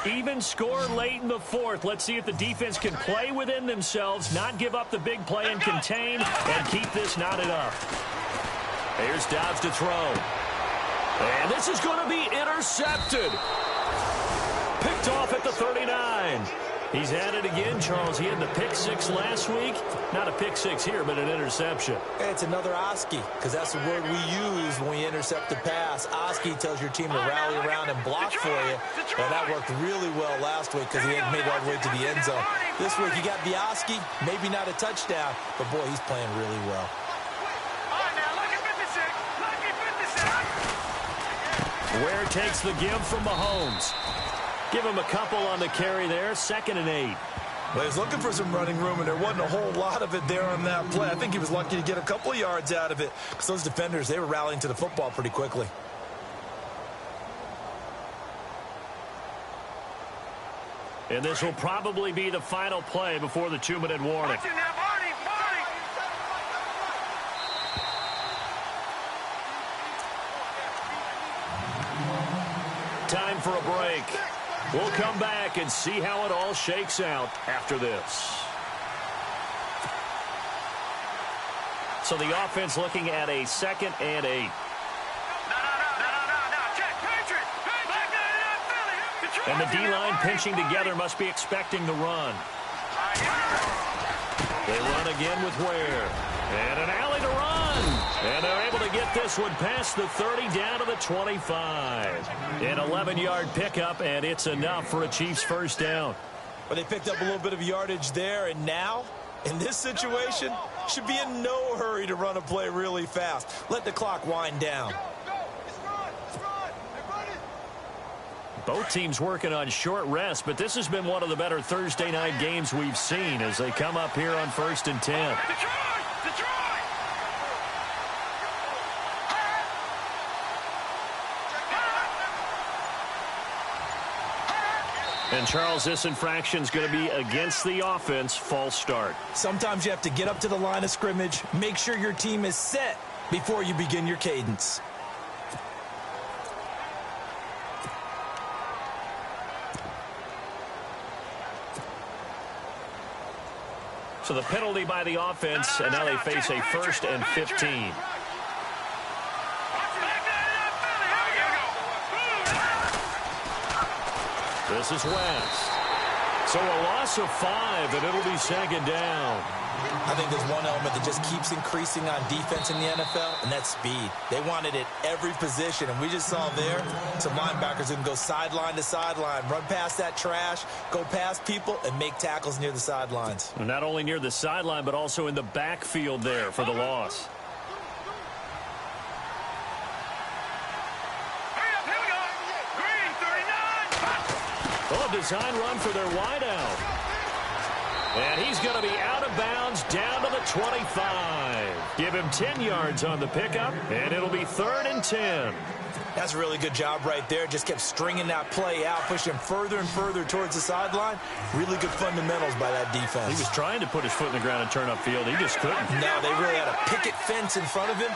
Even score late in the 4th. Let's see if the defense can play within themselves, not give up the big play and contain, and keep this knotted up. Here's Dobbs to throw. And this is going to be intercepted. Picked off at the 39. He's had it again, Charles. He had the pick 6 last week. Not a pick 6 here, but an interception. It's another Oski, because that's the word we use when we intercept the pass. Oski tells your team to rally around and block for you. And that worked really well last week because he hadn't made it all the way to the end zone. This week he got the Oski, maybe not a touchdown, but boy, he's playing really well. Ware takes the give from Mahomes. Give him a couple on the carry there, 2nd and 8. Well, he was looking for some running room, and there wasn't a whole lot of it there on that play. I think he was lucky to get a couple of yards out of it because those defenders, they were rallying to the football pretty quickly. And this will probably be the final play before the 2-minute warning. Time for a break. We'll come back and see how it all shakes out after this. So the offense looking at a 2nd and 8. And the D-line pinching together must be expecting the run. They run again with Ware. And an alley to run. And they're able to get this one past the 30 down to the 25. An 11-yard pickup, and it's enough for a Chiefs first down. But they picked up a little bit of yardage there, and now, in this situation, should be in no hurry to run a play really fast. Let the clock wind down. Both teams working on short rest, but this has been one of the better Thursday night games we've seen as they come up here on 1st and 10. And, Charles, this infraction is going to be against the offense. False start. Sometimes you have to get up to the line of scrimmage, make sure your team is set before you begin your cadence. So the penalty by the offense, and now they face a 1st and 15. This is West. So a loss of 5, and it'll be 2nd down. I think there's one element that just keeps increasing on defense in the NFL, and that's speed. They want it at every position, and we just saw there some linebackers who can go sideline to sideline, run past that trash, go past people, and make tackles near the sidelines. And not only near the sideline, but also in the backfield there for the loss. Oh, design run for their wideout. And he's going to be out of bounds down to the 25. Give him 10 yards on the pickup, and it'll be 3rd and 10. That's a really good job right there. Just kept stringing that play out, pushing him further and further towards the sideline. Really good fundamentals by that defense. He was trying to put his foot in the ground and turn upfield. He just couldn't. No, they really had a picket fence in front of him.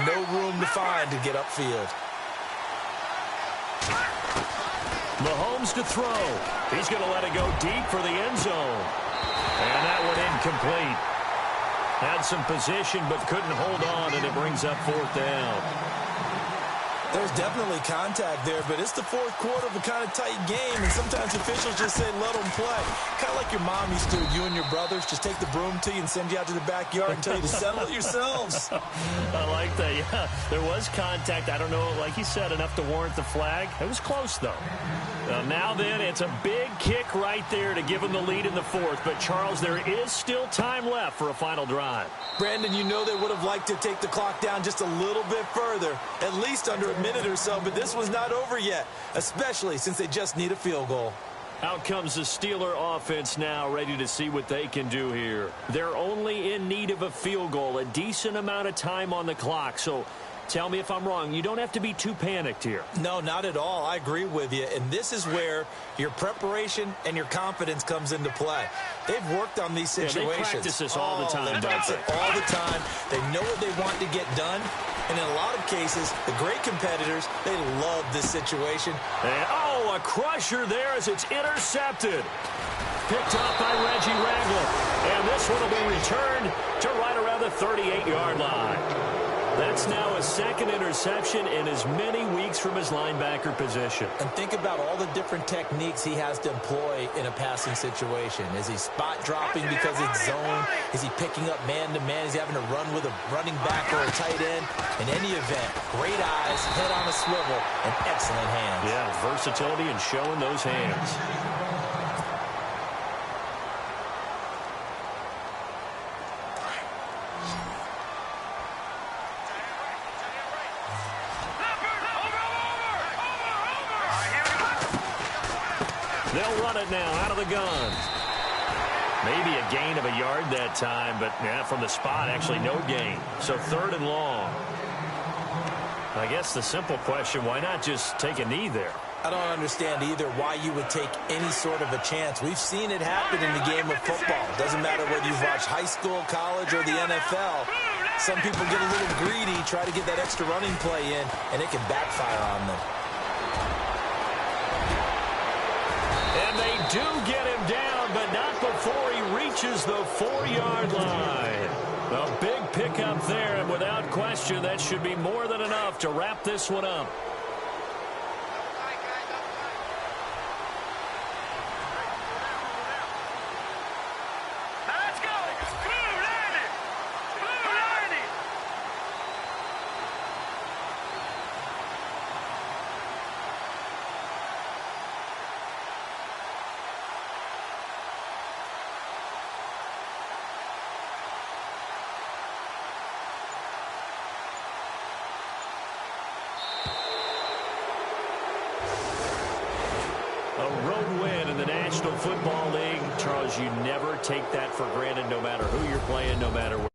No room to find to get upfield. Mahomes to throw. He's going to let it go deep for the end zone. And that one incomplete. Had some position but couldn't hold on, and it brings up 4th down. There's definitely contact there, but it's the 4th quarter of a kind of tight game, and sometimes officials just say let them play. Kind of like your mom used to, you and your brothers, just take the broom to you and send you out to the backyard and tell you to settle it yourselves. I like that, yeah. There was contact. I don't know, like you said, enough to warrant the flag. It was close, though. Now then, it's a big kick right there to give them the lead in the 4th. But, Charles, there is still time left for a final drive. Brandon, you know they would have liked to take the clock down just a little bit further, at least under a minute or so, but this was not over yet, especially since they just need a field goal. Out comes the Steeler offense now, ready to see what they can do here. They're only in need of a field goal, a decent amount of time on the clock, so tell me if I'm wrong. You don't have to be too panicked here. No, not at all. I agree with you. And this is where your preparation and your confidence comes into play. They've worked on these situations. Yeah, they practice this all the time. They practice it all the time. They know what they want to get done. And in a lot of cases, the great competitors, they love this situation. And, a crusher there as it's intercepted. Picked up by Reggie Ragland. And this one will be returned to right around the 38-yard line. That's now a 2nd interception in as many weeks from his linebacker position. And think about all the different techniques he has to employ in a passing situation. Is he spot dropping because it's zone? Is he picking up man-to-man? Is he having to run with a running back or a tight end? In any event, great eyes, head on a swivel, and excellent hands. Yeah, versatility and showing those hands. They'll run it now out of the gun. Maybe a gain of a yard that time, but yeah, from the spot, actually no gain. So 3rd and long. I guess the simple question, why not just take a knee there? I don't understand either why you would take any sort of a chance. We've seen it happen in the game of football. Doesn't matter whether you've watched high school, college, or the NFL. Some people get a little greedy, try to get that extra running play in, and it can backfire on them. And they do get him down, but not before he reaches the 4-yard line. A big pickup there, and without question, that should be more than enough to wrap this one up. A road win in the National Football League. Charles, you never take that for granted no matter who you're playing, no matter what.